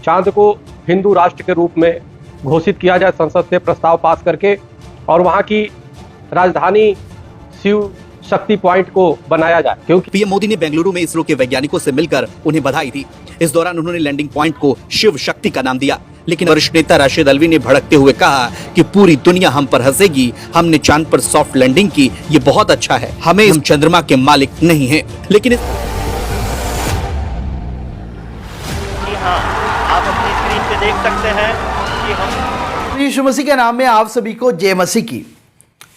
चांद को हिंदू राष्ट्र के रूप में घोषित किया जाए, संसद से प्रस्ताव पास करके, और वहाँ की राजधानी शिव शक्ति पॉइंट को बनाया जाए। क्योंकि पीएम मोदी ने बेंगलुरु में इसरो के वैज्ञानिकों से मिलकर उन्हें बधाई दी। इस दौरान उन्होंने लैंडिंग पॉइंट को शिव शक्ति का नाम दिया। लेकिन वरिष्ठ नेता राशिद अल्वी ने भड़कते हुए कहा कि पूरी दुनिया हम पर हंसेगी, हमने चांद पर सॉफ्ट लैंडिंग की, ये बहुत अच्छा है, हम चंद्रमा के मालिक नहीं हैं। लेकिन आप अपनी स्क्रीन पे देख सकते हैं कि हम यीशु मसीह के नाम में आप सभी को जय मसीह की।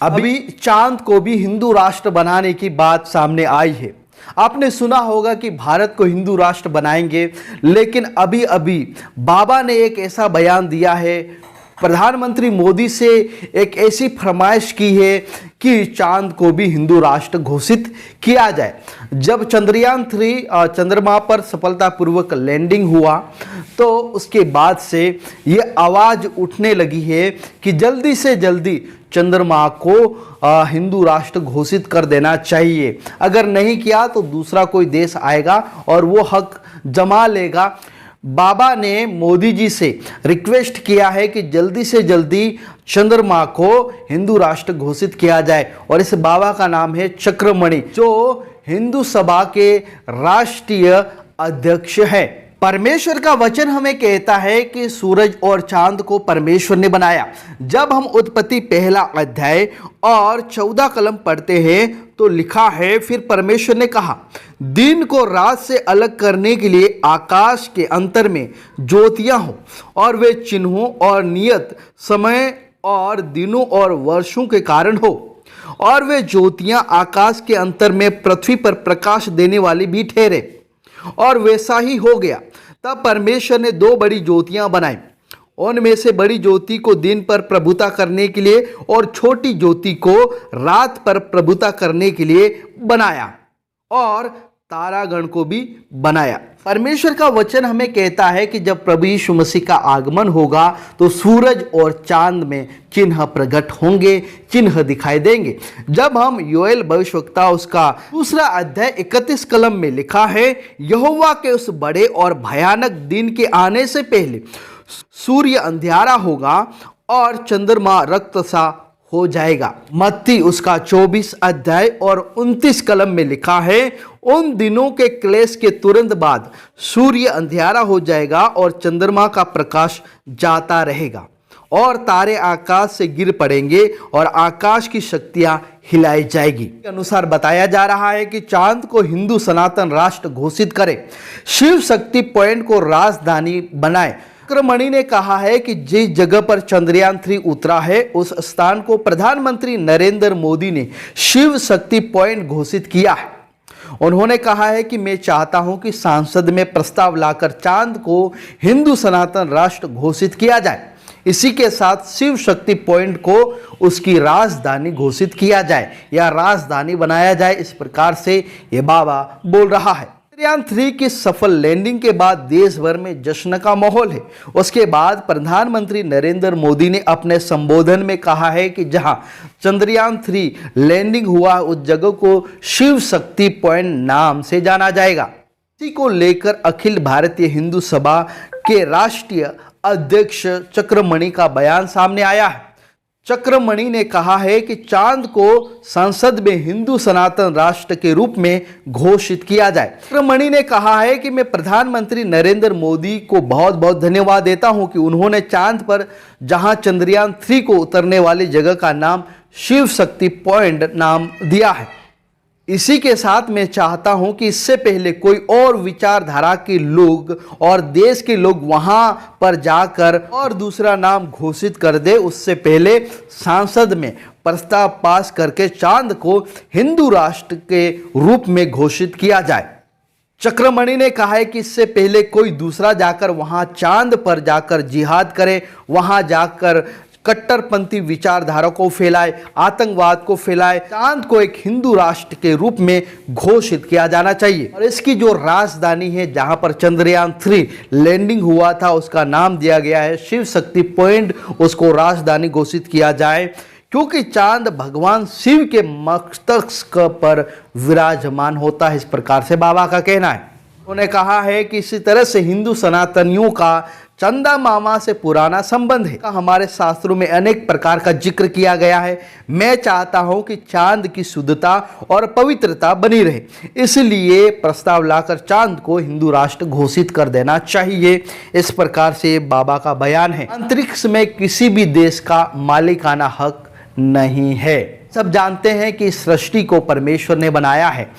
अभी चांद को भी हिंदू राष्ट्र बनाने की बात सामने आई है। आपने सुना होगा कि भारत को हिंदू राष्ट्र बनाएंगे, लेकिन अभी अभी बाबा ने एक ऐसा बयान दिया है, प्रधानमंत्री मोदी से एक ऐसी फरमाइश की है कि चांद को भी हिंदू राष्ट्र घोषित किया जाए। जब चंद्रयान 3 चंद्रमा पर सफलतापूर्वक लैंडिंग हुआ तो उसके बाद से ये आवाज़ उठने लगी है कि जल्दी से जल्दी चंद्रमा को हिंदू राष्ट्र घोषित कर देना चाहिए। अगर नहीं किया तो दूसरा कोई देश आएगा और वो हक जमा लेगा। बाबा ने मोदी जी से रिक्वेस्ट किया है कि जल्दी से जल्दी चंद्रमा को हिंदू राष्ट्र घोषित किया जाए, और इस बाबा का नाम है चक्रमणि, जो हिंदू सभा के राष्ट्रीय अध्यक्ष है। परमेश्वर का वचन हमें कहता है कि सूरज और चांद को परमेश्वर ने बनाया। जब हम उत्पत्ति 1 अध्याय और 14 कलम पढ़ते हैं तो लिखा है, फिर परमेश्वर ने कहा, दिन को रात से अलग करने के लिए आकाश के अंतर में ज्योतियां हो, और वे चिन्हों और नियत समय और दिनों और वर्षों के कारण हो, और वे ज्योतियां आकाश के अंतर में पृथ्वी पर प्रकाश देने वाली भी ठहरे। और वैसा ही हो गया। तब परमेश्वर ने 2 बड़ी ज्योतियां बनाई, उनमें से बड़ी ज्योति को दिन पर प्रभुता करने के लिए और छोटी ज्योति को रात पर प्रभुता करने के लिए बनाया, और तारागण को भी बनाया। परमेश्वर का वचन हमें कहता है कि जब प्रभु यीशु मसीह का आगमन होगा तो सूरज और चांद में चिन्ह प्रकट होंगे, चिन्ह दिखाई देंगे। जब हम योएल भविष्यवक्ता उसका 2 अध्याय 31 कलम में लिखा है, यहोवा के उस बड़े और भयानक दिन के आने से पहले सूर्य अंधियारा होगा और चंद्रमा रक्त सा हो जाएगा। मत्ती उसका 24 अध्याय और 29 कलम में लिखा है, उन दिनों के क्लेश के तुरंत बाद सूर्य अंधियारा हो जाएगा और चंद्रमा का प्रकाश जाता रहेगा, और तारे आकाश से गिर पड़ेंगे और आकाश की शक्तियां हिलाई जाएगी। के अनुसार बताया जा रहा है कि चांद को हिंदू सनातन राष्ट्र घोषित करे, शिव शक्ति पॉइंट को राजधानी बनाए। चक्रमणि ने कहा है कि जिस जगह पर चंद्रयान 3 उतरा है उस स्थान को प्रधानमंत्री नरेंद्र मोदी ने शिव शक्ति पॉइंट घोषित किया है। उन्होंने कहा है कि मैं चाहता हूं कि संसद में प्रस्ताव लाकर चांद को हिंदू सनातन राष्ट्र घोषित किया जाए। इसी के साथ शिव शक्ति पॉइंट को उसकी राजधानी घोषित किया जाए या राजधानी बनाया जाए। इस प्रकार से ये बाबा बोल रहा है। चंद्रयान 3 की सफल लैंडिंग के बाद देश भर में जश्न का माहौल है। उसके बाद प्रधानमंत्री नरेंद्र मोदी ने अपने संबोधन में कहा है कि जहां चंद्रयान 3 लैंडिंग हुआ उस जगह को शिव शक्ति पॉइंट नाम से जाना जाएगा। इसी को लेकर अखिल भारतीय हिंदू सभा के राष्ट्रीय अध्यक्ष चक्रमणि का बयान सामने आया है। चक्रमणि ने कहा है कि चांद को संसद में हिंदू सनातन राष्ट्र के रूप में घोषित किया जाए। चक्रमणि ने कहा है कि मैं प्रधानमंत्री नरेंद्र मोदी को बहुत बहुत धन्यवाद देता हूं कि उन्होंने चांद पर जहां चंद्रयान 3 को उतरने वाली जगह का नाम शिव शक्ति पॉइंट नाम दिया है। इसी के साथ मैं चाहता हूं कि इससे पहले कोई और विचारधारा के लोग और देश के लोग वहां पर जाकर और दूसरा नाम घोषित कर दे, उससे पहले संसद में प्रस्ताव पास करके चांद को हिंदू राष्ट्र के रूप में घोषित किया जाए। चक्रमणि ने कहा है कि इससे पहले कोई दूसरा जाकर वहां चांद पर जाकर जिहाद करे, वहां जाकर कट्टरपंथी विचारधारा को फैलाए, आतंकवाद को फैलाए। चांद को एक हिंदू राष्ट्र के रूप में घोषित किया जाना चाहिए, और इसकी जो राजधानी है जहां पर चंद्रयान 3 लैंडिंग हुआ था उसका नाम दिया गया है शिव शक्ति पॉइंट। उसको राजधानी घोषित किया जाए, क्योंकि चांद भगवान शिव के मस्तक पर विराजमान होता है। इस प्रकार से बाबा का कहना है। उन्होंने कहा है कि इसी तरह से हिंदू सनातनियों का चंदा मामा से पुराना संबंध है। हमारे शास्त्रों में अनेक प्रकार का जिक्र किया गया है। मैं चाहता हूं कि चांद की शुद्धता और पवित्रता बनी रहे, इसलिए प्रस्ताव लाकर चांद को हिंदू राष्ट्र घोषित कर देना चाहिए। इस प्रकार से बाबा का बयान है। अंतरिक्ष में किसी भी देश का मालिकाना हक नहीं है। सब जानते हैं कि सृष्टि को परमेश्वर ने बनाया है